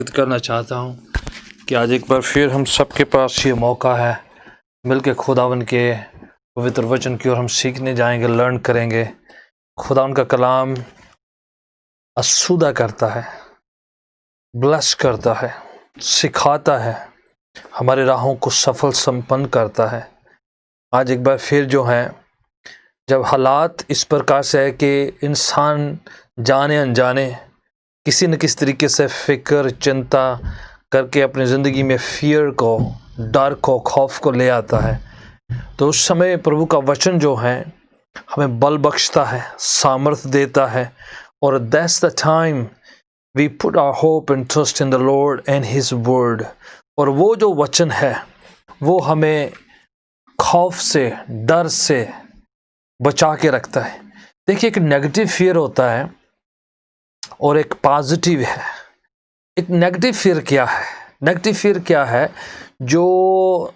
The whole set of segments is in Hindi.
करना चाहता हूँ कि आज एक बार फिर हम सबके पास ये मौका है मिलके खुदावन के पवित्र वचन की ओर हम सीखने जाएंगे, लर्न करेंगे। खुदावन का कलाम आसूदा करता है, ब्लेस करता है, सिखाता है, हमारे राहों को सफल संपन्न करता है। आज एक बार फिर जो है, जब हालात इस प्रकार से है कि इंसान जाने अनजाने किसी न किसी तरीके से फिक्र चिंता करके अपनी ज़िंदगी में फियर को, डर को, खौफ को ले आता है, तो उस समय प्रभु का वचन जो है हमें बल बख्शता है, सामर्थ देता है। और that's the time we put our hope and trust in the lord and his word. और वो जो वचन है वो हमें खौफ से, डर से बचा के रखता है। देखिए, एक नेगेटिव फियर होता है और एक पॉजिटिव है। एक नेगेटिव फियर क्या है? नेगेटिव फियर क्या है? जो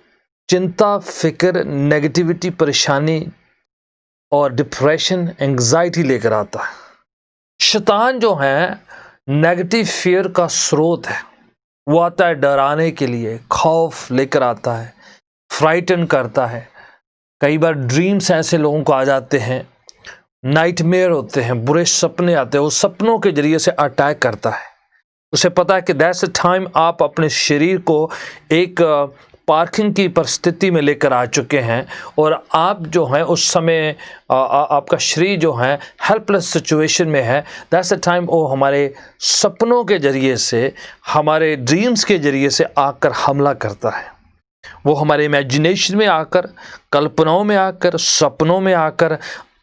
चिंता, फिक्र, नेगेटिविटी, परेशानी और डिप्रेशन, एंग्जाइटी लेकर आता है। शैतान जो है नेगेटिव फियर का स्रोत है। वो आता है डराने के लिए, खौफ लेकर आता है, फ्राइटन करता है। कई बार ड्रीम्स ऐसे लोगों को आ जाते हैं, नाइटमेयर होते हैं, बुरे सपने आते हैं, वो सपनों के जरिए से अटैक करता है। उसे पता है कि दैट्स द टाइम आप अपने शरीर को एक पार्किंग की परिस्थिति में लेकर आ चुके हैं और आप जो हैं उस समय आपका शरीर जो है हेल्पलेस सिचुएशन में है। दैट्स द टाइम वो हमारे सपनों के जरिए से, हमारे ड्रीम्स के जरिए से आकर हमला करता है। वो हमारे इमेजिनेशन में आकर, कल्पनाओं में आकर, सपनों में आकर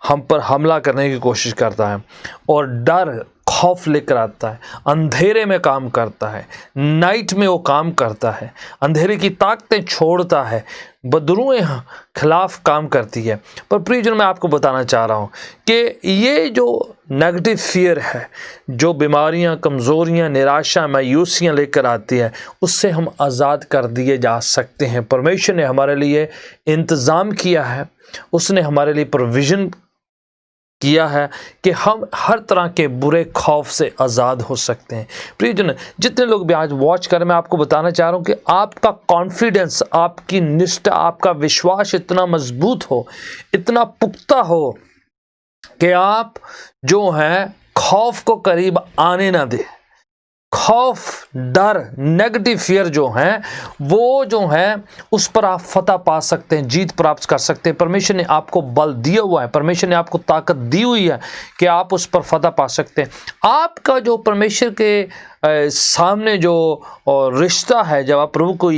हम पर हमला करने की कोशिश करता है और डर, खौफ लेकर आता है। अंधेरे में काम करता है, नाइट में वो काम करता है, अंधेरे की ताकतें छोड़ता है, बदरुएं खिलाफ काम करती है। पर प्रियजन, मैं आपको बताना चाह रहा हूँ कि ये जो नेगेटिव फियर है, जो बीमारियाँ, कमज़ोरियाँ, निराशा, मायूसियाँ लेकर आती है, उससे हम आज़ाद कर दिए जा सकते हैं। परमेश्वर ने हमारे लिए इंतज़ाम किया है, उसने हमारे लिए प्रोविज़न किया है कि हम हर तरह के बुरे खौफ से आज़ाद हो सकते हैं। प्रियजन, जितने लोग भी आज वॉच कर, मैं आपको बताना चाह रहा हूँ कि आपका कॉन्फिडेंस, आपकी निष्ठा, आपका विश्वास इतना मजबूत हो, इतना पुख्ता हो कि आप जो हैं खौफ को करीब आने ना दे। खौफ, डर, नेगेटिव फियर जो हैं वो जो हैं उस पर आप फतह पा सकते हैं, जीत प्राप्त कर सकते हैं। परमेश्वर ने आपको बल दिया हुआ है, परमेश्वर ने आपको ताकत दी हुई है कि आप उस पर फतह पा सकते हैं। आपका जो परमेश्वर के सामने जो रिश्ता है, जब आप प्रभु को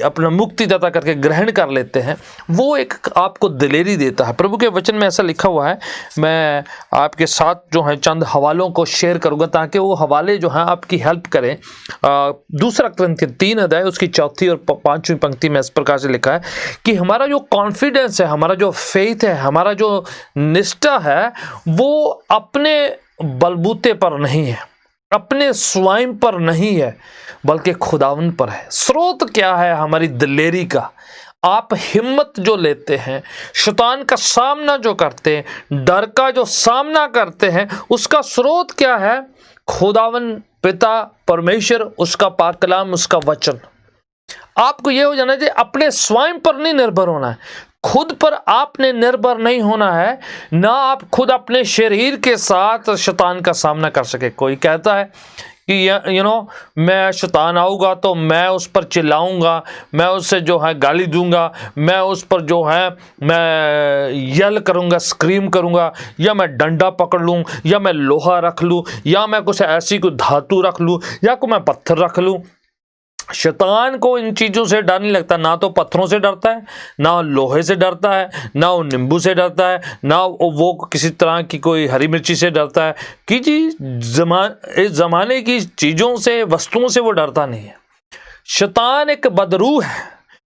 अपना मुक्तिदाता करके ग्रहण कर लेते हैं, वो एक आपको दिलेरी देता है। प्रभु के वचन में ऐसा लिखा हुआ है, मैं आपके साथ जो है चंद हवालों को शेयर करूंगा ताकि वो हवाले जो हैं आपकी हेल्प करें। दूसरा क्रंथियों 3 अध्याय उसकी 4 और 5वीं पंक्ति में इस प्रकार से लिखा है कि हमारा जो कॉन्फिडेंस है, हमारा जो फेथ है, हमारा जो निष्ठा है, वो अपने बलबूते पर नहीं है, अपने स्वयं पर नहीं है, बल्कि खुदावन पर है। स्रोत क्या है हमारी दिलेरी का? आप हिम्मत जो लेते हैं, शैतान का सामना जो करते हैं, डर का जो सामना करते हैं, उसका स्रोत क्या है? खुदावन पिता परमेश्वर, उसका पाक कलाम, उसका वचन। आपको यह हो जाना चाहिए, अपने स्वयं पर नहीं निर्भर होना है, खुद पर आपने निर्भर नहीं होना है, ना आप खुद अपने शरीर के साथ शैतान का सामना कर सके। कोई कहता है कि मैं शैतान आऊँगा तो मैं उस पर चिल्लाऊँगा, मैं उससे जो है गाली दूंगा, मैं उस पर जो है मैं यल करूँगा, स्क्रीम करूँगा, या मैं डंडा पकड़ लूँ, या मैं लोहा रख लूँ, या मैं कुछ ऐसी कोई धातु रख लूँ, या कोई मैं पत्थर रख लूँ। शैतान को इन चीज़ों से डर नहीं लगता। ना तो पत्थरों से डरता है, ना लोहे से डरता है, ना वो नींबू से डरता है, ना वो किसी तरह की कोई हरी मिर्ची से डरता है कि जी इस ज़माने की चीज़ों से, वस्तुओं से वो डरता नहीं है। शैतान एक बदरूह है,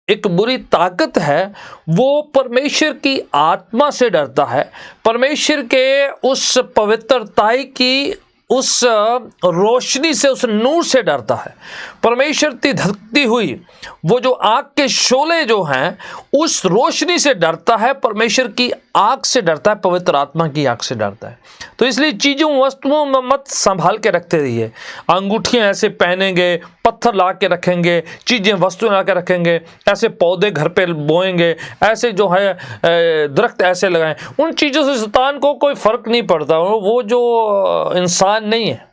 एक बुरी ताकत है। वो परमेश्वर की आत्मा से डरता है, परमेश्वर के उस पवित्रताई की उस रोशनी से, उस नूर से डरता है। परमेश्वर की धरती हुई वो जो आग के शोले जो हैं, उस रोशनी से डरता है, परमेश्वर की आग से डरता है, पवित्र आत्मा की आग से डरता है। तो इसलिए चीज़ों वस्तुओं में मत संभाल के रखते रहिए। अंगूठियाँ ऐसे पहनेंगे, पत्थर ला के रखेंगे, चीज़ें वस्तुएं ला के रखेंगे, ऐसे पौधे घर पे बोएंगे, ऐसे जो है दरख्त ऐसे लगाएं, उन चीज़ों से शैतान को कोई फ़र्क नहीं पड़ता। वो जो इंसान नहीं है,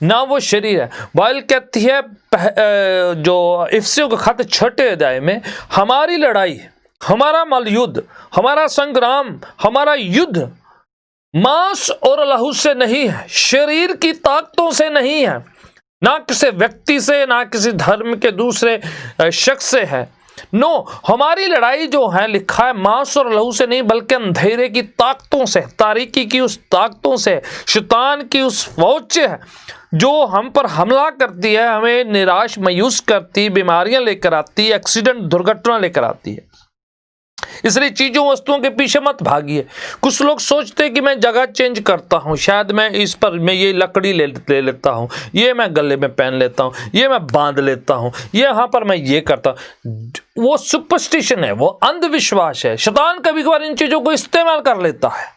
ना वो शरीर है। बाइबल कहती है जो इफिसियों के खत 6 अध्याय में, हमारी लड़ाई, हमारा मल युद्ध, हमारा संग्राम, हमारा युद्ध मांस और लहू से नहीं है, शरीर की ताकतों से नहीं है, ना किसी व्यक्ति से, ना किसी धर्म के दूसरे शख्स से है। नो, हमारी लड़ाई जो है, लिखा है, मांस और लहू से नहीं बल्कि अंधेरे की ताकतों से, तारीकी की उस ताकतों से, शैतान की उस फौज से है जो हम पर हमला करती है, हमें निराश मायूस करती, बीमारियां लेकर आती, एक्सीडेंट दुर्घटना लेकर आती है। इसलिए चीजों वस्तुओं के पीछे मत भागिए। कुछ लोग सोचते हैं कि मैं जगह चेंज करता हूं, शायद मैं इस पर मैं ये लकड़ी ले लेता हूं, ये मैं गले में पहन लेता हूं, ये मैं बांध लेता हूं, ये यहां पर मैं ये करता हूं। वो सुपरस्टिशन है, वो अंधविश्वास है। शैतान कभी कभार इन चीजों को इस्तेमाल कर लेता है।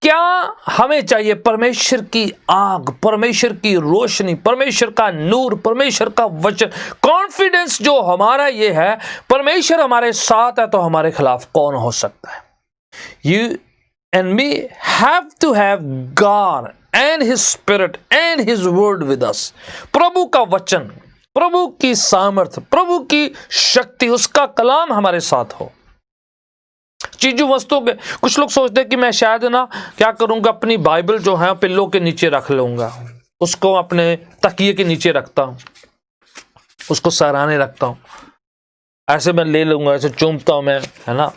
क्या हमें चाहिए? परमेश्वर की आग, परमेश्वर की रोशनी, परमेश्वर का नूर, परमेश्वर का वचन। कॉन्फिडेंस जो हमारा ये है, परमेश्वर हमारे साथ है तो हमारे खिलाफ कौन हो सकता है? You and me have to have God and his spirit and his word with us. प्रभु का वचन, प्रभु की सामर्थ, प्रभु की शक्ति, उसका कलाम हमारे साथ हो। चीजों वस्तुओं के कुछ लोग सोचते हैं कि मैं शायद ना क्या करूंगा, अपनी बाइबल जो है पिल्लों के नीचे रख लूंगा, उसको अपने तकिए के नीचे रखता हूं, उसको सराहने रखता हूं, ऐसे मैं ले लूंगा, ऐसे चूमता हूं मैं, है ना।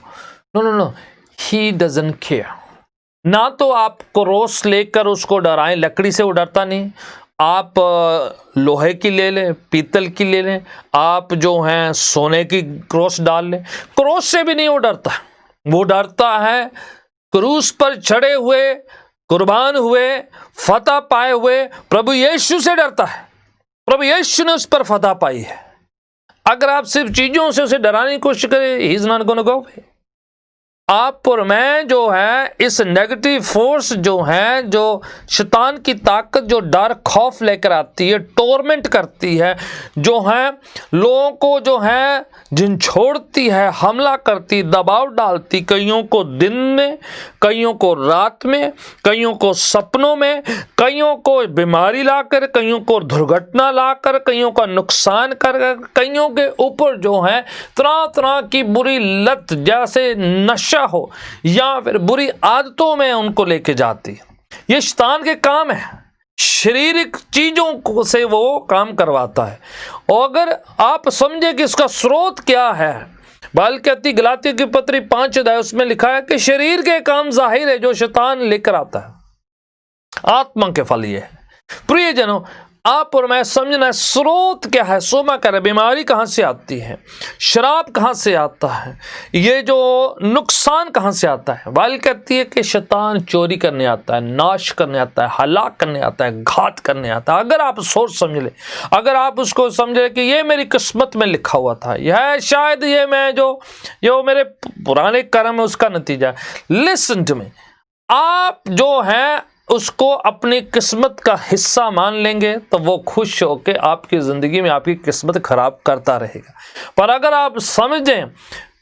No no no, he doesn't care. ना तो आप क्रोस लेकर उसको डराएं, लकड़ी से वो डरता नहीं। आप लोहे की ले लें, पीतल की ले लें, आप जो हैं सोने की क्रॉस डाल लें, क्रॉस से भी नहीं वो डरता। वो डरता है क्रूस पर चढ़े हुए, कुर्बान हुए, फतह पाए हुए प्रभु यीशु से डरता है। प्रभु यीशु ने उस पर फतह पाई है। अगर आप सिर्फ चीजों से उसे डराने की कोशिश करें, he is not gonna go away. आप और मैं जो है, इस नेगेटिव फोर्स जो है, जो शैतान की ताकत जो डर खौफ लेकर आती है, टोर्मेंट करती है, जो है लोगों को जो है झिझोड़ती है, हमला करती, दबाव डालती, कईयों को दिन में, कईयों को रात में, कईयों को सपनों में, कईयों को बीमारी लाकर, कईयों को दुर्घटना लाकर, कईयों का नुकसान कर, कईयों के ऊपर जो है तरह तरह की बुरी लत जैसे नशा हो या फिर बुरी आदतों में उनको लेके जाती। ये शैतान के काम है, शारीरिक चीजों से वो काम करवाता है। और अगर आप समझे कि इसका स्रोत क्या है, बाइबल कहती गलातियों की पत्री 5 अध्याय, उसमें लिखा है कि शरीर के काम जाहिर है जो शैतान लेकर आता है, आत्मा के फल ये है। प्रियजनों, आप और मैं समझना है स्रोत क्या है। सोमा कर बीमारी कहां से आती है, शराब कहां से आता है, ये जो नुकसान कहां से आता है। बाइबल कहती है कि शैतान चोरी करने आता है, नाश करने आता है, हलाक करने आता है, घात करने आता है। अगर आप सोच समझ ले, अगर आप उसको समझे कि ये मेरी किस्मत में लिखा हुआ था, यह शायद ये मैं जो मेरे पुराने कर्म है उसका नतीजा है। लिसन टू मी, आप जो है उसको अपनी किस्मत का हिस्सा मान लेंगे तो वो खुश होके आपकी जिंदगी में आपकी किस्मत खराब करता रहेगा। पर अगर आप समझें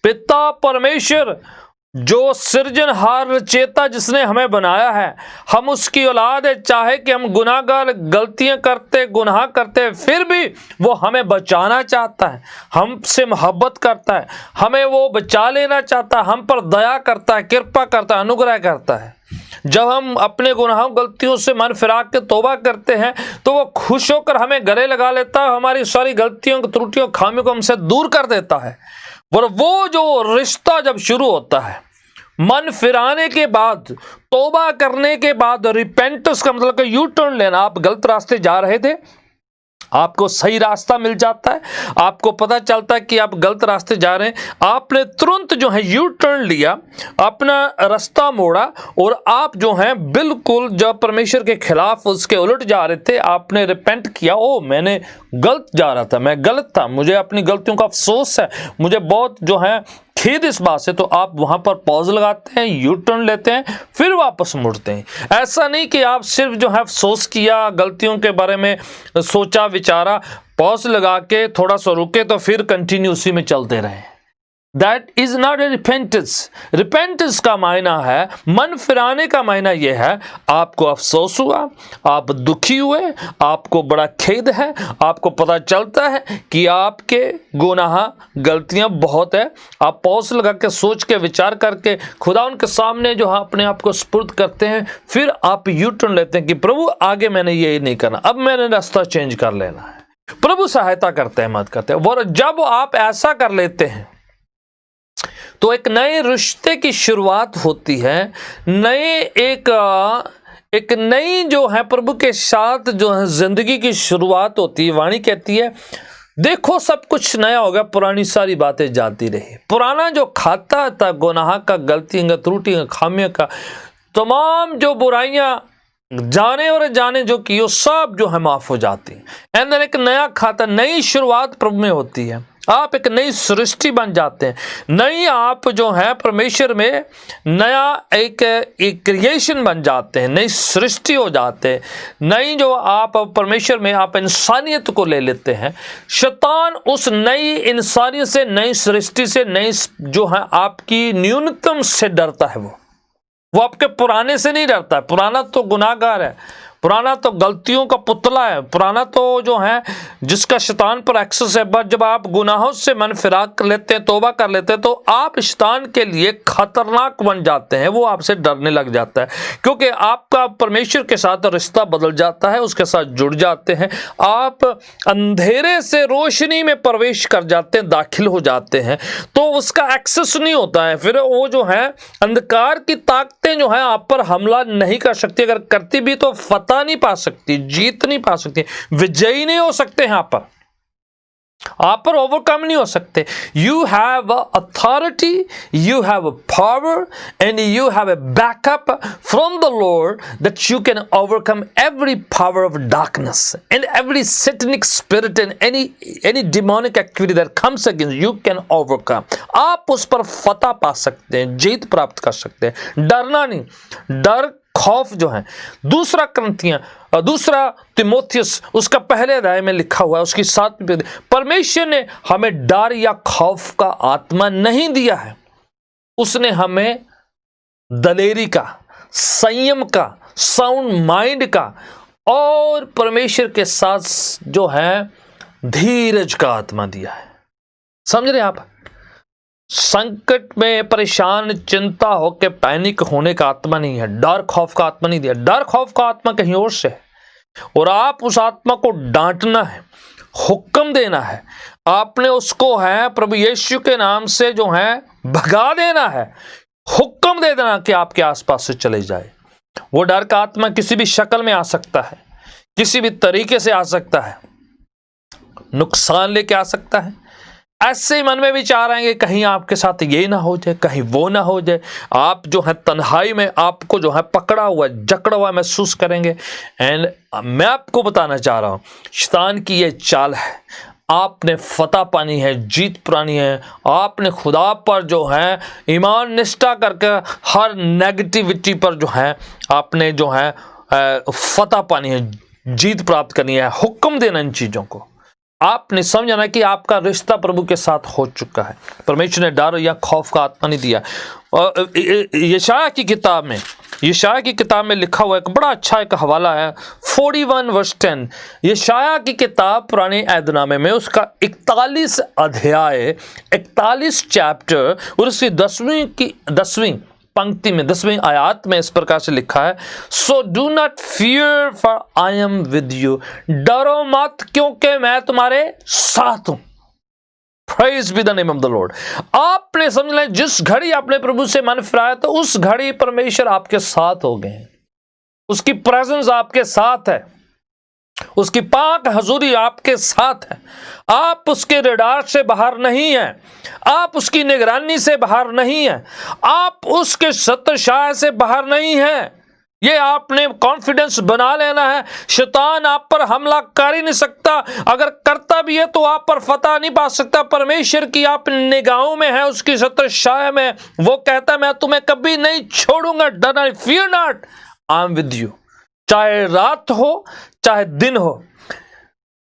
पिता परमेश्वर जो सृजनहार रचेता जिसने हमें बनाया है, हम उसकी औलाद है, चाहे कि हम गुनाहगार, गलतियां करते, गुनाह करते, फिर भी वो हमें बचाना चाहता है, हमसे मोहब्बत करता है, हमें वो बचा लेना चाहता है, हम पर दया करता है, कृपा करता है, अनुग्रह करता है। जब हम अपने गुनाहों गलतियों से मन फिरा के तौबा करते हैं तो वो खुश होकर हमें गले लगा लेता है, हमारी सारी गलतियों, त्रुटियों, खामियों को हमसे दूर कर देता है। और वो जो रिश्ता जब शुरू होता है, मन फिराने के बाद, तौबा करने के बाद, रिपेंटेंस का मतलब कि यू टर्न लेना, आप गलत रास्ते जा रहे थे, आपको सही रास्ता मिल जाता है, आपको पता चलता है कि आप गलत रास्ते जा रहे हैं, आपने तुरंत जो है यू टर्न लिया, अपना रास्ता मोड़ा और आप जो है बिल्कुल जब परमेश्वर के खिलाफ उसके उलट जा रहे थे, आपने रिपेंट किया, ओ मैंने गलत जा रहा था, मैं गलत था, मुझे अपनी गलतियों का अफसोस है, मुझे बहुत जो है खेद इस बात से, तो आप वहां पर पॉज लगाते हैं, यू टर्न लेते हैं, फिर वापस मुड़ते हैं। ऐसा नहीं कि आप सिर्फ जो है अफसोस किया, गलतियों के बारे में सोचा विचारा, पॉज लगा के थोड़ा सा रुके तो फिर कंटिन्यू उसी में चलते रहे। That is not a repentance. Repentance का मायना है, मन फिराने का मायना यह है, आपको अफसोस हुआ, आप दुखी हुए, आपको बड़ा खेद है, आपको पता चलता है कि आपके गुनाह गलतियां बहुत है, आप पॉज लगा के सोच के विचार करके खुदा उनके सामने जो है अपने आप को स्पुर्द करते हैं, फिर आप यू टर्न लेते हैं कि प्रभु आगे मैंने ये नहीं करना, अब मैंने रास्ता चेंज कर लेना है। प्रभु सहायता करते हैं, मदद करते हैं। और जब आप ऐसा कर लेते हैं तो एक नए रिश्ते की शुरुआत होती है, एक नई जो है प्रभु के साथ जो है जिंदगी की शुरुआत होती है। वाणी कहती है देखो सब कुछ नया हो गया, पुरानी सारी बातें जाती रही। पुराना जो खाता था गुनाह का, गलतियों का, त्रुटियों का, खामियों का, तमाम जो बुराइयां जाने और जाने जो की, वो सब जो है माफ हो जाती है। एंड एक नया खाता, नई शुरुआत प्रभु में होती है। आप एक नई सृष्टि बन जाते हैं, नई आप जो है परमेश्वर में नया एक क्रिएशन बन जाते हैं, नई सृष्टि हो जाते हैं, नई जो आप परमेश्वर में आप इंसानियत को ले लेते हैं। शैतान उस नई इंसानियत से, नई सृष्टि से, नई जो है आपकी न्यूनतम से डरता है। वो आपके पुराने से नहीं डरता है। पुराना तो गुनाहगार है, पुराना तो गलतियों का पुतला है, पुराना तो जो है जिसका शैतान पर एक्सेस है। बट जब आप गुनाहों से मन फिराक कर लेते हैं, तौबा कर लेते हैं, तो आप शैतान के लिए खतरनाक बन जाते हैं। वो आपसे डरने लग जाता है, क्योंकि आपका परमेश्वर के साथ रिश्ता बदल जाता है, उसके साथ जुड़ जाते हैं। आप अंधेरे से रोशनी में प्रवेश कर जाते हैं, दाखिल हो जाते हैं, तो उसका एक्सेस नहीं होता है। फिर वो जो है अंधकार की ताकतें जो है आप पर हमला नहीं कर सकती। अगर करती भी तो फतह नहीं पा सकती, जीत नहीं पा सकती, विजयी नहीं हो सकते हैं आप पर ओवरकम नहीं हो सकते। You have authority, you have power and you have a backup from the Lord that you can overcome every power of darkness and every satanic spirit and any demonic activity that comes against you can overcome. आप उस पर फतह पा सकते हैं, जीत प्राप्त कर सकते हैं। डरना नहीं, डर खौफ जो है। दूसरा तिमोथियस उसका पहले अध्याय में लिखा हुआ है, उसकी 7वीं, परमेश्वर ने हमें डर या खौफ का आत्मा नहीं दिया है, उसने हमें दलेरी का, संयम का, साउंड माइंड का और परमेश्वर के साथ जो है धीरज का आत्मा दिया है। समझ रहे आप? संकट में परेशान, चिंता होकर पैनिक होने का आत्मा नहीं है, डर खौफ का आत्मा नहीं दिया। डर खौफ का आत्मा कहीं और से है, और आप उस आत्मा को डांटना है, हुक्म देना है, आपने उसको है प्रभु यीशु के नाम से जो है भगा देना है, हुक्म दे देना कि आपके आसपास से चले जाए। वो डर का आत्मा किसी भी शक्ल में आ सकता है, किसी भी तरीके से आ सकता है, नुकसान लेके आ सकता है। ऐसे मन में विचार आएंगे कहीं आपके साथ ये ना हो जाए, कहीं वो ना हो जाए। आप जो है तन्हाई में आपको जो है पकड़ा हुआ, जकड़ा हुआ महसूस करेंगे। एंड मैं आपको बताना चाह रहा हूं, शैतान की ये चाल है। आपने फतह पानी है, जीत पुरानी है। आपने खुदा पर जो है ईमान निष्ठा करके हर नेगेटिविटी पर जो है आपने जो है फतह पानी है, जीत प्राप्त करनी है, हुक्म देना इन चीजों को। आपने समझना कि आपका रिश्ता प्रभु के साथ हो चुका है। परमेश्वर ने डर या खौफ का आत्मा नहीं दिया। और यशायाह की किताब में लिखा हुआ एक बड़ा अच्छा एक हवाला है, 41:10। यशायाह की किताब पुराने ऐदनामे में उसका 41 अध्याय, 41 चैप्टर और उसकी 10वीं पंक्ति में, 10वीं आयत में इस प्रकार से लिखा है, so do not fear for I am with you. डरो मत क्योंकि मैं तुम्हारे साथ हूं। Praise be the name of the Lord. आपने समझ लें, जिस घड़ी आपने प्रभु से मन फिराया तो उस घड़ी परमेश्वर आपके साथ हो गए हैं, उसकी प्रेजेंस आपके साथ है, उसकी पाक हजूरी आपके साथ है। आप उसके रडार से बाहर नहीं हैं, आप उसकी निगरानी से बाहर नहीं हैं, आप उसके छत्रछाया से बाहर नहीं हैं। ये आपने कॉन्फिडेंस बना लेना है। शैतान आप पर हमला कर ही नहीं सकता, अगर करता भी है तो आप पर फतह नहीं पा सकता। परमेश्वर की आप निगाहों में है, उसकी सतर छाया में। वो कहता है मैं तुम्हें कभी नहीं छोड़ूंगा, डर नहीं, fear not, I am with you. चाहे रात हो चाहे दिन हो।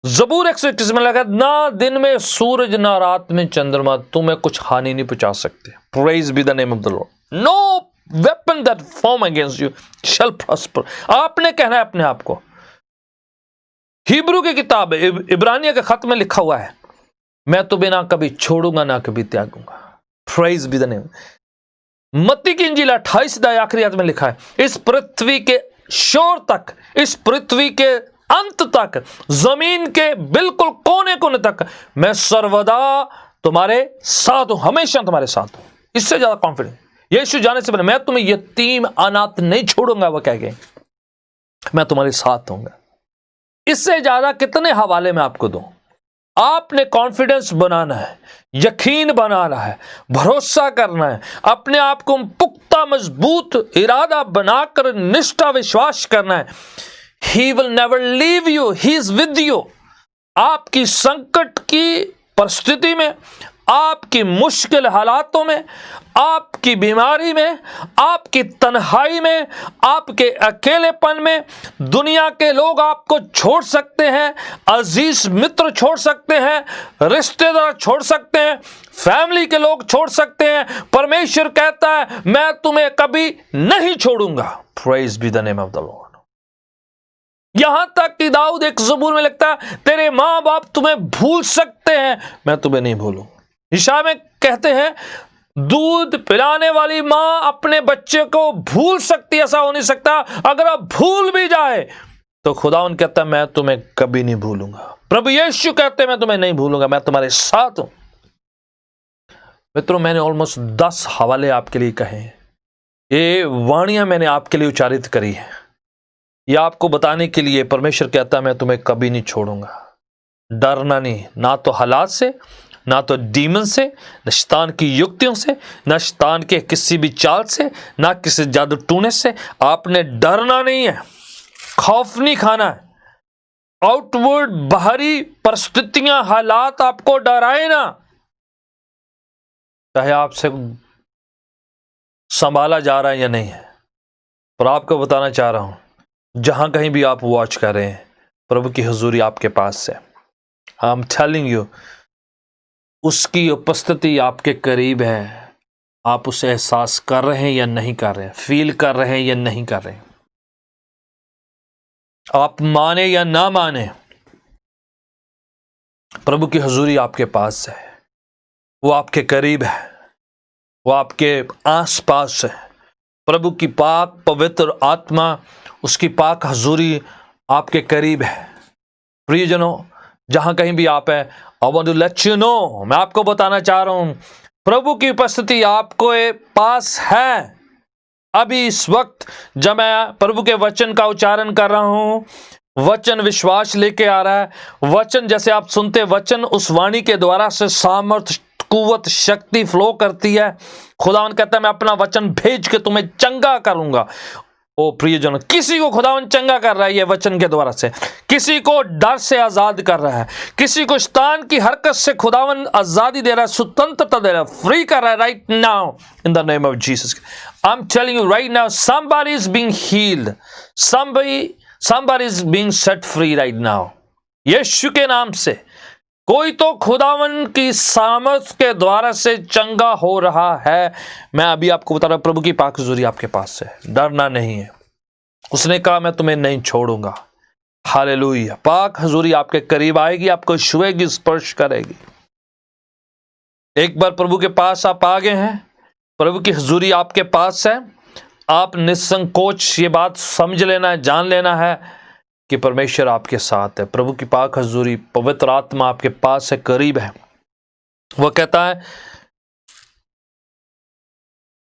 ज़बूर 121 में लगा, ना दिन में सूरज ना रात में चंद्रमा तुम्हें कुछ हानि नहीं पहुंचा सकते। Praise be the name of the lord. No weapon that form against you shall prosper. आपने कहना है अपने आप को। हिब्रू की किताब इब्रानिया के खत में लिखा हुआ है, मैं तुम्हें ना कभी छोड़ूंगा ना कभी त्यागूंगा। Praise be the name. मत्ती की इंजील 28 अध्याय आखिरी आयत में लिखा है, इस पृथ्वी के शोर तक, इस पृथ्वी के अंत तक, जमीन के बिल्कुल कोने कोने तक मैं सर्वदा तुम्हारे साथ हूं, हमेशा तुम्हारे साथ हूं। इससे ज्यादा कॉन्फिडेंस यीशु जाने से पहले, मैं तुम्हें यतीम अनाथ नहीं छोड़ूंगा, वो कह गए, मैं तुम्हारे साथ हूंगा। इससे ज्यादा कितने हवाले में आपको दूं? आपने कॉन्फिडेंस बनाना है, यकीन बनाना है, भरोसा करना है, अपने आप को पुख्ता मजबूत इरादा बनाकर निष्ठा विश्वास करना है। He will never leave you, he is with you। आपकी संकट की परिस्थिति में, आपकी मुश्किल हालातों में, आपकी बीमारी में, आपकी तन्हाई में, आपके अकेलेपन में, दुनिया के लोग आपको छोड़ सकते हैं, अजीज मित्र छोड़ सकते हैं, रिश्तेदार छोड़ सकते हैं, फैमिली के लोग छोड़ सकते हैं। परमेश्वर कहता है मैं तुम्हें कभी नहीं छोड़ूंगा। Praise be the name of the Lord. यहां तक कि दाऊद एक ज़बूर में लिखता है, तेरे मां बाप तुम्हें भूल सकते हैं, मैं तुम्हें नहीं भूलूं। ईशा में कहते हैं, दूध पिलाने वाली मां अपने बच्चे को भूल सकती है, ऐसा हो नहीं सकता। अगर आप भूल भी जाए तो खुदावंद कहता है मैं तुम्हें कभी नहीं भूलूंगा। प्रभु यीशु कहते हैं मैं तुम्हें नहीं भूलूंगा, मैं तुम्हारे साथ हूं। मित्रों, मैंने ऑलमोस्ट 10 हवाले आपके लिए कहे हैं, ये वाणियां मैंने आपके लिए उच्चारित करी है, यह आपको बताने के लिए परमेश्वर कहता है मैं तुम्हें कभी नहीं छोड़ूंगा। डरना नहीं, ना तो हालात से, ना तो डीमन से, न शैतान की युक्तियों से, न शैतान के किसी भी चाल से, ना किसी जादू टूने से। आपने डरना नहीं है, खौफ नहीं खाना है। आउटवर्ड बाहरी परिस्थितियां, हालात आपको डराए ना, चाहे आपसे संभाला जा रहा है या नहीं है। पर आपको बताना चाह रहा हूं, जहां कहीं भी आप वॉच कर रहे हैं, प्रभु की हुजूरी आपके पास है। आई एम टेलिंग यू, उसकी उपस्थिति आपके करीब है। आप उसे एहसास कर रहे हैं या नहीं कर रहे हैं, फील कर रहे हैं या नहीं कर रहे हैं। आप माने या ना माने, प्रभु की हुजूरी आपके पास है, वो आपके करीब है, वो आपके आस पास है। प्रभु की पाक पवित्र आत्मा, उसकी पाक हुजूरी आपके करीब है। प्रियजनों, जहां कहीं भी आप है, I want to let you know, मैं आपको बताना चाह रहा हूं, प्रभु की उपस्थिति आपको पास है। अभी इस वक्त जब मैं प्रभु के वचन का उच्चारण कर रहा हूं, वचन विश्वास लेके आ रहा है। वचन जैसे आप सुनते, वचन उस वाणी के द्वारा से सामर्थ, कुव्वत, शक्ति फ्लो करती है। खुदावन कहता है मैं अपना वचन भेज के तुम्हें चंगा करूंगा। ओ प्रियजनों, किसी को खुदावन चंगा कर रहा है ये वचन के द्वारा से, किसी को डर से आजाद कर रहा है, किसी को शैतान की हरकत से खुदावन आजादी दे रहा है, स्वतंत्रता दे रहा है, फ्री कर रहा है right now in the name of Jesus. I am telling you right now, somebody is being healed, somebody is being set free right now। यीशु के नाम से कोई तो खुदावन की सामर्थ के द्वारा से चंगा हो रहा है। मैं अभी आपको बता रहा हूं, प्रभु की पाक हुजूरी आपके पास है, डरना नहीं है। उसने कहा मैं तुम्हें नहीं छोड़ूंगा। हालेलुया। पाक हुजूरी आपके करीब आएगी, आपको छुएगी, स्पर्श करेगी। एक बार प्रभु के पास आप आ गए हैं, प्रभु की हुजूरी आपके पास है, आप निसंकोच ये बात समझ लेना है, जान लेना है कि परमेश्वर आपके साथ है। प्रभु की पाक हुजूरी, पवित्र आत्मा आपके पास है, करीब है। वह कहता है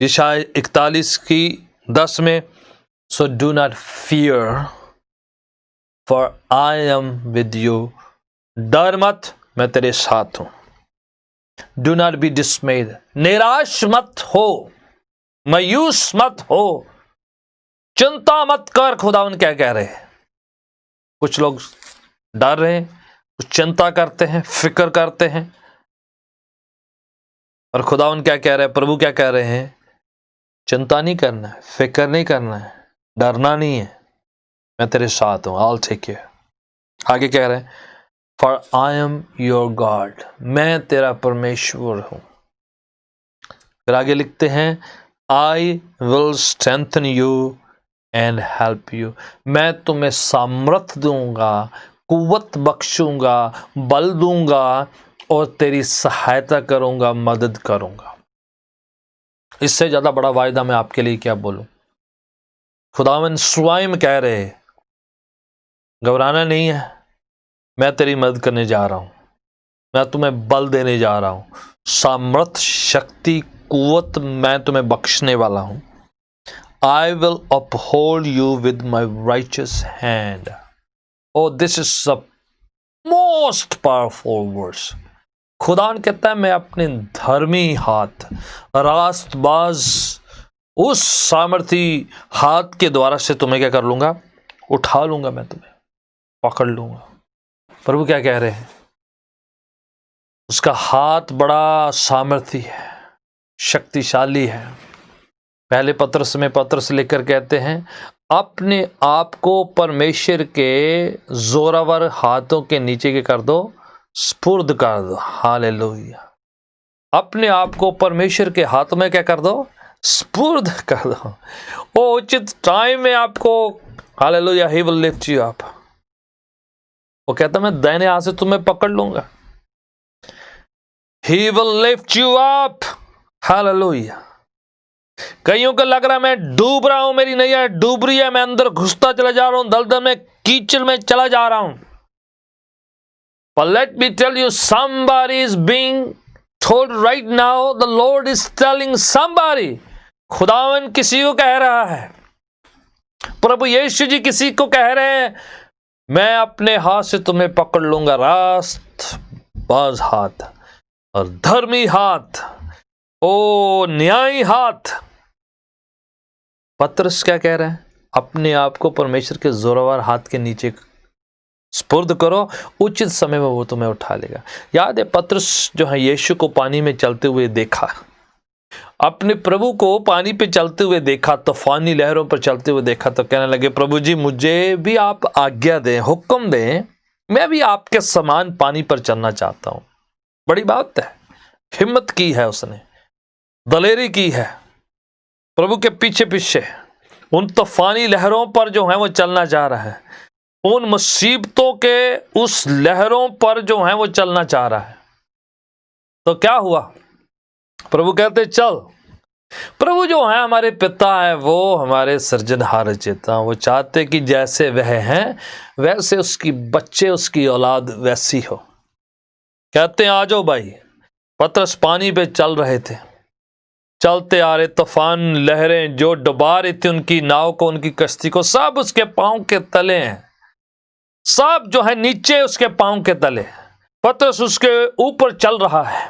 यशायाह 41:10 में, so do not fear for I am with you. डर मत, मैं तेरे साथ हूं। डू नॉट बी डिसमेड, निराश मत हो, मायूस मत हो, चिंता मत कर। खुदावन क्या कह रहे हैं? कुछ लोग डर रहे हैं, कुछ चिंता करते हैं, फिक्र करते हैं, और खुदावन क्या कह रहे हैं? प्रभु क्या कह रहे हैं? चिंता नहीं करना है, फिक्र नहीं करना है, डरना नहीं है, मैं तेरे साथ हूं। I'll take care। आगे कह रहे हैं, For I am your God, मैं तेरा परमेश्वर हूं। फिर आगे लिखते हैं, I will strengthen you and help you, मैं तुम्हें सामर्थ दूंगा, कुव्वत बख्शूंगा, बल दूंगा और तेरी सहायता करूंगा, मदद करूंगा। इससे ज्यादा बड़ा वायदा मैं आपके लिए क्या बोलूं? खुदावन स्वयं कह रहे, घबराना नहीं है, मैं तेरी मदद करने जा रहा हूं, मैं तुम्हें बल देने जा रहा हूं, सामर्थ, शक्ति, कुव्वत मैं तुम्हें बख्शने वाला हूं। I will uphold you with my righteous hand। Oh, this is the most powerful verse। खुदावन कहता है, मैं अपने धर्मी हाथ, रास्तबाज, उस सामर्थी हाथ के द्वारा से तुम्हें क्या कर लूंगा? उठा लूंगा, मैं तुम्हें पकड़ लूंगा। प्रभु क्या कह रहे हैं? उसका हाथ बड़ा सामर्थी है, शक्तिशाली है। पहले पत्रस में पत्रस लेकर कहते हैं, अपने आप को परमेश्वर के जोरावर हाथों के नीचे के कर दो, स्पुर्द कर दो। हालेलुया। अपने आप को परमेश्वर के हाथों में क्या कर दो? स्पुर्द कर दो। वो उचित टाइम में आपको, hallelujah, he will lift you up. वो कहता, मैं दाहिने हाथ से तुम्हें पकड़ लूंगा। He will lift you up. Hallelujah. कईयों को लग रहा है मैं डूब रहा हूं, मेरी नैया डूब रही है, मैं अंदर घुसता चला जा रहा हूं, दलदल में, कीचड़ में चला जा रहा हूं। But let me tell you, somebody is being told right now, the Lord is telling somebody, खुदावन किसी को कह रहा है, प्रभु यीशु जी किसी को कह रहे हैं, मैं अपने हाथ से तुम्हें पकड़ लूंगा, रास्त बाज हाथ और धर्मी हाथ, ओ न्यायी हाथ। पत्रस क्या कह रहे हैं? अपने आप को परमेश्वर के जोरावर हाथ के नीचे स्पुर्द करो, उचित समय में वो तुम्हें उठा लेगा। याद है, पत्रस जो है यीशु को पानी में चलते हुए देखा, अपने प्रभु को पानी पे चलते हुए देखा, तूफानी लहरों पर चलते हुए देखा, तो कहने लगे, प्रभु जी मुझे भी आप आज्ञा दें, हुक्म दें, मैं भी आपके समान पानी पर चलना चाहता हूं। बड़ी बात है, हिम्मत की है उसने, दलेरी की है, प्रभु के पीछे पीछे उन तूफानी लहरों पर जो है वो चलना चाह रहा है, उन मुसीबतों के उस लहरों पर जो है वो चलना चाह रहा है। तो क्या हुआ? प्रभु कहते चल। प्रभु जो है हमारे पिता है, वो हमारे सृजनहार रचयिता, वो चाहते कि जैसे वह हैं वैसे उसकी बच्चे, उसकी औलाद वैसी हो। कहते हैं आ जाओ भाई। पतरस पानी पे चल रहे थे, चलते आ रहे, तूफान लहरें जो डुबा रही थी उनकी नाव को, उनकी कश्ती को, सब उसके पांव के तले हैं, सब जो है नीचे उसके पांव के तले। पतरस उसके ऊपर चल रहा है।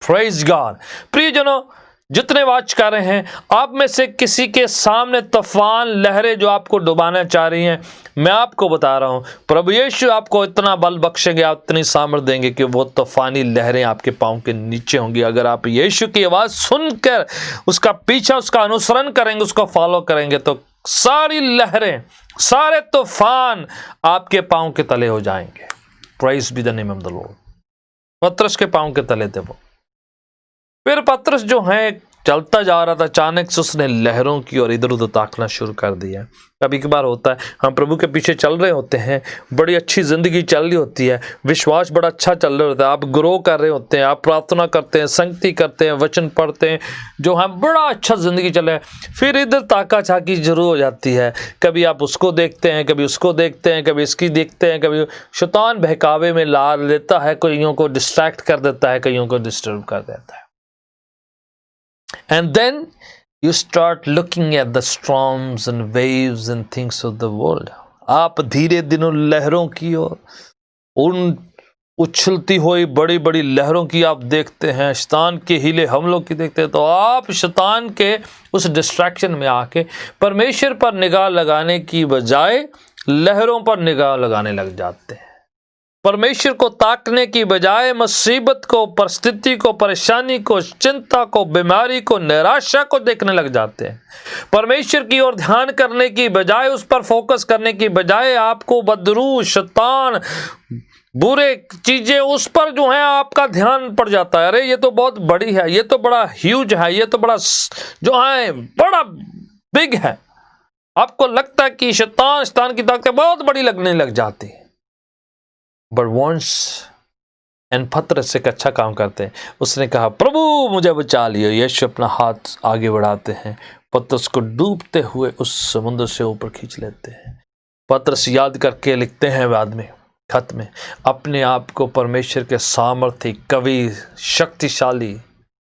Praise God. प्रियजनों, जितने वाच कर रहे हैं, आप में से किसी के सामने तूफान लहरें जो आपको डुबाना चाह रही हैं, मैं आपको बता रहा हूं, प्रभु यीशु आपको इतना बल बख्शेंगे, आप इतनी सामर्थ देंगे कि वो तूफानी लहरें आपके पांव के नीचे होंगी। अगर आप यीशु की आवाज सुनकर उसका पीछा, उसका अनुसरण करेंगे, उसको फॉलो करेंगे, तो सारी लहरें, सारे तूफान आपके पांव के तले हो जाएंगे। Praise be the name of the lord. पतरस के पांव के तले थे वो। फिर पतरस जो है चलता जा रहा था, अचानक से उसने लहरों की और इधर उधर ताकना शुरू कर दिया। कभी कभार होता है, हम प्रभु के पीछे चल रहे होते हैं, बड़ी अच्छी जिंदगी चल रही होती है, विश्वास बड़ा अच्छा चल रहा होता है, आप ग्रो कर रहे होते हैं, आप प्रार्थना करते हैं, संगति करते हैं, वचन पढ़ते हैं, जो है बड़ा अच्छा जिंदगी चले। फिर इधर ताका झाकी जरूर हो जाती है, कभी आप उसको देखते हैं, कभी उसको देखते हैं, कभी इसकी देखते हैं, कभी शैतान बहकावे में ला लेता है, कईयों को डिस्ट्रैक्ट कर देता है, कईयों को डिस्टर्ब कर देता है। And then you start looking at the storms and waves and things of the world. आप धीरे दिनों लहरों की ओर, उन उछलती हुई बड़ी बड़ी लहरों की आप देखते हैं, शैतान के हीले हमलों की देखते हैं, तो आप शैतान के उस डिस्ट्रैक्शन में आके परमेश्वर पर निगाह लगाने की बजाय लहरों पर निगाह लगाने लग जाते हैं। परमेश्वर को ताकने की बजाय मुसीबत को, परिस्थिति को, परेशानी को, चिंता को, बीमारी को, निराशा को देखने लग जाते हैं। परमेश्वर की ओर ध्यान करने की बजाय, उस पर फोकस करने की बजाय आपको बदरू, शैतान, बुरे चीजें, उस पर जो है आपका ध्यान पड़ जाता है। अरे ये तो बहुत बड़ी है, ये तो बड़ा ह्यूज है, ये तो बड़ा जो है बड़ा बिग है। आपको लगता है कि शैतान की ताकतें बहुत बड़ी लगने लग जाती है। बट वंस एंड पतरस एक अच्छा काम करते हैं। उसने कहा, प्रभु मुझे बचा लियो। यीशु अपना हाथ आगे बढ़ाते हैं, पतरस को डूबते हुए उस समुद्र से ऊपर खींच लेते हैं। पतरस याद करके लिखते हैं बाद में खत में, अपने आप को परमेश्वर के सामर्थ्य, कवि, शक्तिशाली,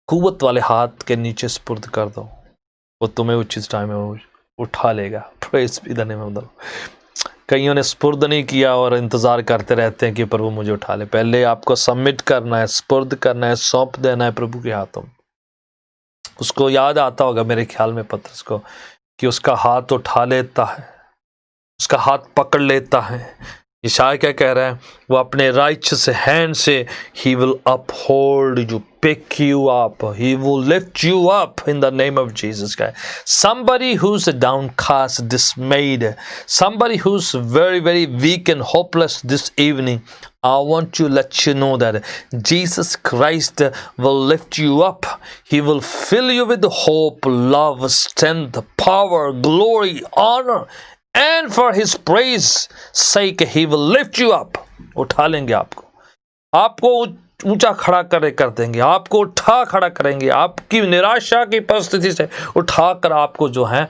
कुव्वत वाले हाथ के नीचे स्पुर्द कर दो, वो तुम्हें उचित टाइम में उठा लेगा। Praise be the name of the Lord. कईयों ने स्पुर्द नहीं किया और इंतज़ार करते रहते हैं कि प्रभु मुझे उठा ले। पहले आपको सबमिट करना है, स्पुर्द करना है, सौंप देना है प्रभु के हाथों में। उसको याद आता होगा मेरे ख्याल में पतरस को कि उसका हाथ उठा लेता है, उसका हाथ पकड़ लेता है। यशायाह क्या कह रहा है, वो अपने राइचस हैंड से he will uphold you, pick you up, he will lift you up in the name of Jesus Christ. Somebody who's downcast, dismayed, somebody who's very very weak and hopeless this evening, I want to let you know that Jesus Christ will lift you up. He will fill you with hope, love, strength, power, glory, honor, and for his praise sake he will lift you up. उठा लेंगे आपको ऊंचा खड़ा कर देंगे, आपको उठा खड़ा करेंगे, आपकी निराशा की परिस्थिति से उठाकर आपको जो है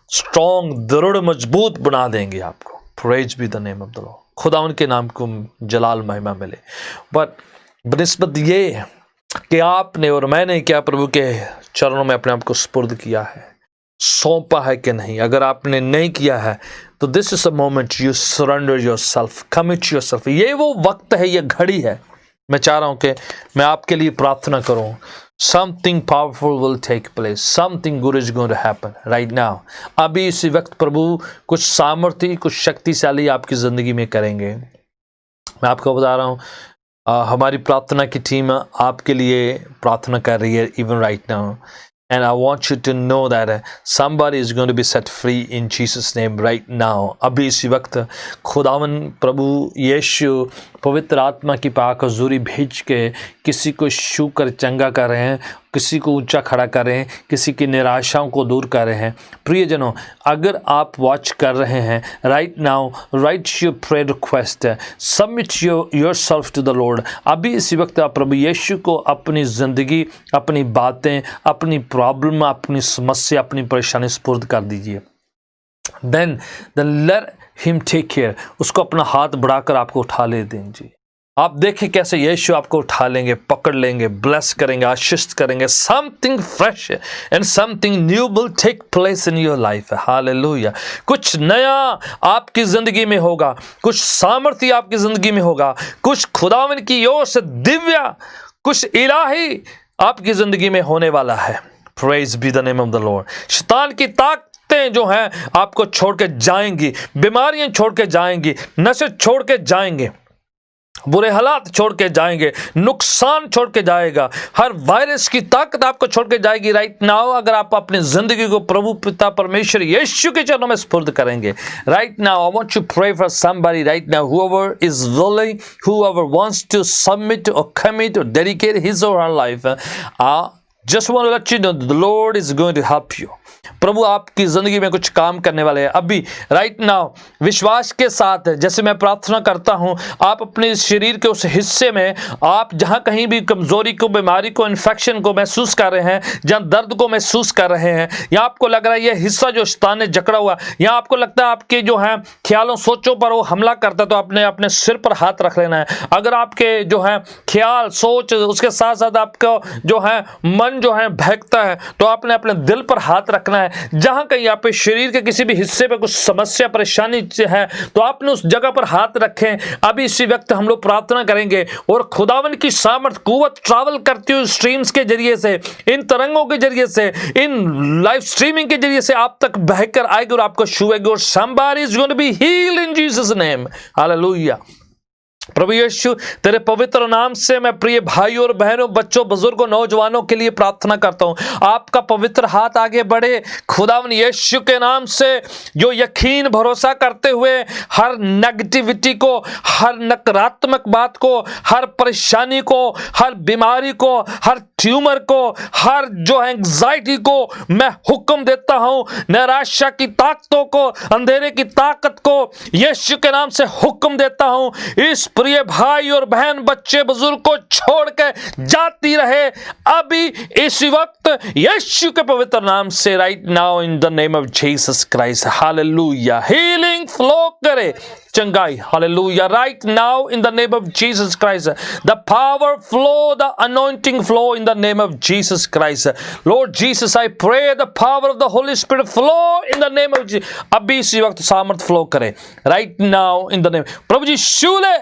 स्ट्रॉन्ग, दृढ़, मजबूत बना देंगे आपको। Praise be the name of the Lord. खुदा उनके नाम को जलाल महिमा मिले। बट बनिस्बत ये कि आपने और मैंने क्या प्रभु के चरणों में अपने आप को सुपुर्द किया है, सौंपा है कि नहीं? अगर आपने नहीं किया है तो this is a moment you surrender yourself, commit yourself. ये वो वक्त है, ये घड़ी है। मैं चाह रहा हूं कि मैं आपके लिए प्रार्थना करूं। Something powerful will take place, something good is going to happen right now. अभी इसी वक्त प्रभु कुछ सामर्थ्य, कुछ शक्तिशाली आपकी जिंदगी में करेंगे। मैं आपको बता रहा हूं, हमारी प्रार्थना की टीम आपके लिए प्रार्थना कर रही है even right now. And I want you to know that somebody is going to be set free in Jesus name right now. अभी इसी वक्त खुदावन प्रभु यीशु पवित्र आत्मा की पाक हजूरी भेज के किसी को छू कर चंगा कर रहे हैं, किसी को ऊंचा खड़ा कर रहे हैं, किसी की निराशाओं को दूर कर रहे हैं। प्रियजनों, अगर आप वॉच कर रहे हैं right now, write your prayer request, submit yourself to the lord. अभी इसी वक्त आप प्रभु यीशु को अपनी ज़िंदगी, अपनी बातें, अपनी प्रॉब्लम, अपनी समस्या, अपनी परेशानी सुपुर्द कर दीजिए। Then let him take care. उसको अपना हाथ बढ़ाकर आपको उठा ले दीजिए। आप देखें कैसे यीशु आपको उठा लेंगे, पकड़ लेंगे, ब्लेस करेंगे, आशीष करेंगे। Something fresh and something new will take place in your life. Hallelujah. कुछ नया आपकी जिंदगी में होगा, कुछ सामर्थ्य आपकी जिंदगी में होगा, कुछ खुदावन की ओर से दिव्य, कुछ इलाही आपकी जिंदगी में होने वाला है। Praise be the name of the Lord. शैतान की ताकतें जो हैं आपको छोड़ के जाएंगी, बीमारियां छोड़ के जाएंगी, नशे छोड़ के जाएंगे, बुरे हालात छोड़ के जाएंगे, नुकसान छोड़ के जाएगा, हर वायरस की ताकत आपको छोड़ के जाएगी राइट नाउ। अगर आप अपनी जिंदगी को प्रभु पिता परमेश्वर यीशु के चरणों में सुपुर्द करेंगे right now. I want to pray for somebody right now, whoever is willing, whoever wants to submit or commit or dedicate his or her life. Just want to let you know the Lord is going to help you. प्रभु आपकी जिंदगी में कुछ काम करने वाले हैं अभी राइट नाउ। विश्वास के साथ जैसे मैं प्रार्थना करता हूं, आप अपने शरीर के उस हिस्से में, आप जहां कहीं भी कमजोरी को, बीमारी को, इन्फेक्शन को महसूस कर रहे हैं, जहां दर्द को महसूस कर रहे हैं, या आपको लग रहा है ये हिस्सा जो शैतान ने जकड़ा हुआ, या आपको लगता है आपके जो है ख्यालों, सोचों पर वो हमला करता है, तो आपने अपने सिर पर हाथ रख लेना है। अगर आपके जो है ख्याल, सोच, उसके साथ साथ आपका जो है मन जो है बहकता है, तो आपने अपने दिल पर हाथ रखना रखना है। जहां कहीं आप शरीर के किसी भी हिस्से पे कुछ समस्या परेशानी है तो आपने उस जगह पर हाथ रखें। अभी इसी वक्त हम लोग प्रार्थना करेंगे और खुदावन की सामर्थ कुव्वत ट्रैवल करती हुई स्ट्रीम्स के जरिए से, इन तरंगों के जरिए से, इन लाइव स्ट्रीमिंग के जरिए से आप तक बहकर आएगी और आपको छुएगी और somebody is going to be healed in Jesus name. Hallelujah. प्रभु यीशु तेरे पवित्र नाम से मैं प्रिय भाइयों और बहनों, बच्चों, बुजुर्गों, नौजवानों के लिए प्रार्थना करता हूं, आपका पवित्र हाथ आगे बढ़े खुदावन यीशु के नाम से। जो यकीन भरोसा करते हुए हर नेगेटिविटी को, हर नकारात्मक बात को, हर परेशानी को, हर बीमारी को, हर ट्यूमर को, हर जो एंग्जाइटी को मैं हुक्म देता हूं, निराशा की ताकतों को, अंधेरे की ताकत को यीशु के नाम से हुक्म देता हूं। इस प्रिय भाई और बहन, बच्चे, बुजुर्ग को छोड़ के जाती रहे अभी इसी वक्त यीशु के पवित्र नाम से, right now in the name of Jesus Christ. Hallelujah. Healing flow करे, चंगाई, hallelujah, right now in the name of Jesus Christ. The power flow, the anointing flow in the name of Jesus Christ. Lord Jesus, I pray the power of the Holy Spirit flow in the name of Jesus. अभी इसी वक्त सामर्थ फ्लो करे, right now in the name. प्रभु जी छू ले,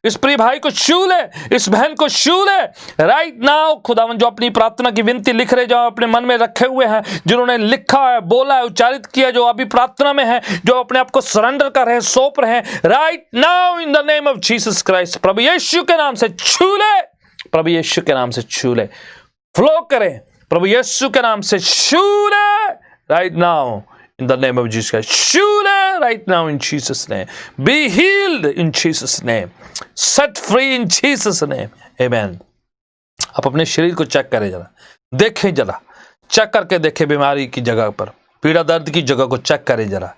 इस प्रिय भाई को छू ले, इस बहन को छू ले, राइट नाउ। खुदावन जो अपनी प्रार्थना की विनती लिख रहे, जो अपने मन में रखे हुए हैं, जिन्होंने लिखा है, बोला है, उच्चारित किया, जो अभी प्रार्थना में है, जो अपने आप को सरेंडर कर रहे हैं, सौंप रहे हैं, right now in the name of Jesus Christ. प्रभु यीशु के नाम से छू ले, प्रभु यीशु के नाम से छू ले, फ्लो करे, प्रभु यीशु के नाम से छू ले, right now in the name of Jesus Christ. Surely right now in Jesus name. Be healed in Jesus name. Set free in Jesus name. Amen. आप अपने शरीर को चेक करें जरा, देखें जरा, चेक करके देखें बीमारी की जगह पर, पीड़ा दर्द की जगह को चेक करें जरा।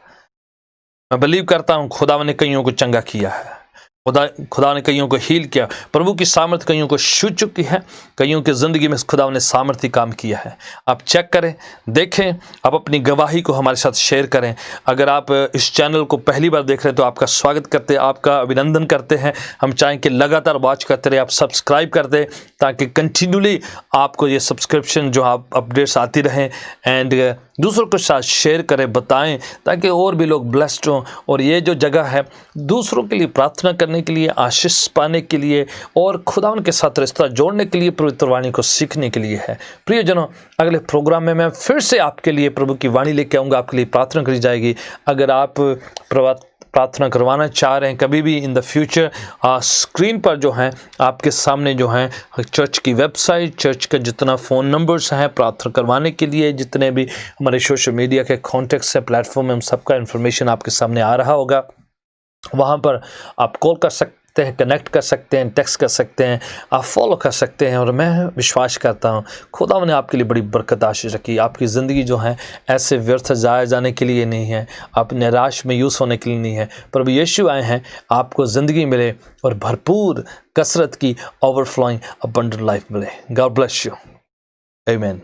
मैं बिलीव करता हूं खुदा ने कईयों को चंगा किया है, खुदा ने कईयों को हील किया, प्रभु की सामर्थ कईयों को छू चुकी है, कईयों की जिंदगी में खुदा ने सामर्थ्य काम किया है। आप चेक करें, देखें, आप अपनी गवाही को हमारे साथ शेयर करें। अगर आप इस चैनल को पहली बार देख रहे हैं तो आपका स्वागत करते हैं, आपका अभिनंदन करते हैं। हम चाहें कि लगातार वॉच करते रहे, आप सब्सक्राइब कर दें ताकि कंटिन्यूली आपको ये सब्सक्रिप्शन जो आप अपडेट्स आती रहें, एंड दूसरों के साथ शेयर करें, बताएं, ताकि और भी लोग ब्लेस्ड हों। और ये जो जगह है दूसरों के लिए प्रार्थना करने के लिए, आशीष पाने के लिए और खुदा के साथ रिश्ता जोड़ने के लिए, पवित्र वाणी को सीखने के लिए है। प्रियजनों, अगले प्रोग्राम में मैं फिर से आपके लिए प्रभु की वाणी लेके आऊँगा, आपके लिए प्रार्थना करी जाएगी। अगर आप प्रार्थना करवाना चाह रहे हैं कभी भी इन द फ्यूचर, स्क्रीन पर जो है आपके सामने जो है चर्च की वेबसाइट, चर्च के जितना फ़ोन नंबर्स हैं प्रार्थना करवाने के लिए, जितने भी हमारे सोशल मीडिया के कॉन्टेक्ट्स हैं, प्लेटफॉर्म में, हम सबका इन्फॉर्मेशन आपके सामने आ रहा होगा। वहाँ पर आप कॉल कर सकते हैं, कनेक्ट कर सकते हैं, टेक्स्ट कर सकते हैं, आप फॉलो कर सकते हैं। और मैं विश्वास करता हूँ खुदा ने आपके लिए बड़ी बरकत आशीष रखी। आपकी ज़िंदगी जो है ऐसे व्यर्थ जाया जाने के लिए नहीं है, आप निराश में यूज़ होने के लिए नहीं है। प्रभु यीशु आए हैं आपको ज़िंदगी मिले और भरपूर कसरत की ओवरफ्लोइंग अबंडेंट लाइफ मिले। God bless you. आमीन।